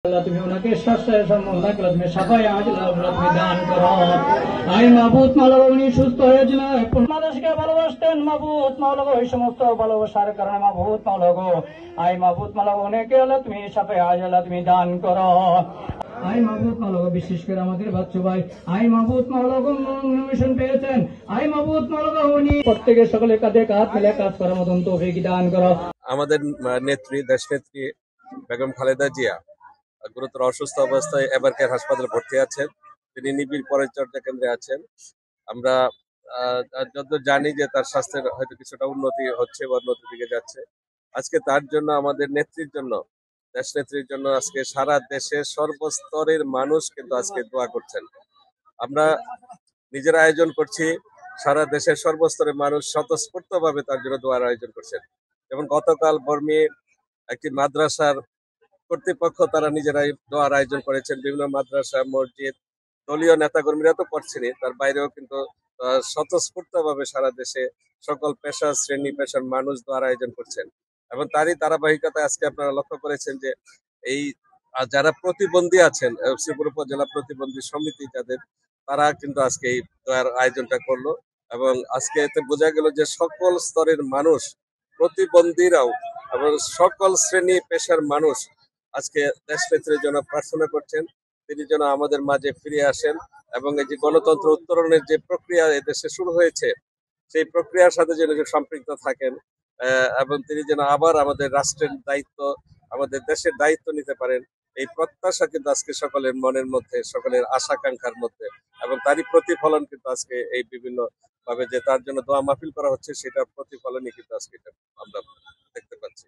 আল্লাহ তুমি ওনাকে শ্বাসের সম্মুখ তুমি সাফাই আল্লাহ তুমি দান করো। আই মাহবুব মাওলা উনি সুস্থ হয়েছিল, বাংলাদেশকে ভালোবাসতেন মাহবুব মাওলা, ওই সমস্ত ভালোবাসার কারণে মাহবুব মাওলা গো, আই মাহবুব মাওলা ওনাকে আল্লাহ তুমি সাফাই আল্লাহ তুমি দান করো। আই মাহবুব মাওলা বিশেষ করে আমাদের বাচ্চু ভাই আই মাহবুব মাওলা নমিনেশন পেয়েছেন, আই মাহবুব মাওলা উনি প্রত্যেকের সকলের কাঁধে কাঁধ মিলে কাজ করার মতন তৌফিক দান করো। আমাদের নেত্রী দেশনেত্রী বেগম খালেদা জিয়া গুরুতর অসুস্থ অবস্থায় এবারকের হাসপাতালে ভর্তি আছেন। তিনি নিবিড় পরিচর্যা কেন্দ্রে আছেন। আমরা যতদূর জানি যে তার স্বাস্থ্যের হয়তো কিছুটা উন্নতি হচ্ছে বা উন্নতির দিকে যাচ্ছে। আজকে তার জন্য আমাদের নেত্রীর জন্য দেশনেত্রীর জন্য আজকে সারা দেশের সর্বস্তরের মানুষ কিন্তু আজকে দোয়া করছেন। আমরা নিজের আয়োজন করছি, সারা দেশের সর্বস্তরের মানুষ স্বতঃস্ফূর্তভাবে তার জন্য দোয়ার আয়োজন করছেন। যেমন গতকাল বর্মি একটি মাদ্রাসার কর্তৃপক্ষ তারা নিজেরাই দোয়ার আয়োজন করেছেন। বিভিন্ন মাদ্রাসা মসজিদ দলীয় নেতাকর্মীরা তো করছেনই, তার বাইরেও কিন্তু স্বতঃস্ফূর্তভাবে সারা দেশে সকল পেশা শ্রেণী পেশার মানুষ দোয়ার আয়োজন করছেন। এবং তারই ধারাবাহিকতায় আজকে আপনারা লক্ষ্য করেছেন যে এই যারা প্রতিবন্ধী আছেন, শ্রীপুর উপজেলা প্রতিবন্ধী সমিতি যাদের, তারা কিন্তু আজকে এই দোয়ার আয়োজনটা করলো। এবং আজকে এতে বোঝা গেল যে সকল স্তরের মানুষ, প্রতিবন্ধীরাও এবং সকল শ্রেণী পেশার মানুষ আজকে দেশনেত্রীর জন্য প্রার্থনা করছেন, তিনি যেন আমাদের মাঝে ফিরে আসেন এবং এই যে গণতন্ত্র উত্তরণের যে প্রক্রিয়া এদেশে শুরু হয়েছে সেই প্রক্রিয়ার সাথে যেন সম্পৃক্ত থাকেন এবং তিনি যেন আবার আমাদের রাষ্ট্রের দায়িত্ব, আমাদের দেশের দায়িত্ব নিতে পারেন। এই প্রত্যাশা কিন্তু আজকে সকলের মনের মধ্যে, সকলের আশাকাঙ্ক্ষার মধ্যে, এবং তারই প্রতিফলন কিন্তু আজকে এই বিভিন্ন ভাবে যে তার জন্য দোয়া মাহফিল করা হচ্ছে, সেটা প্রতিফলনই কিন্তু আজকে এটা আমরা দেখতে পাচ্ছি।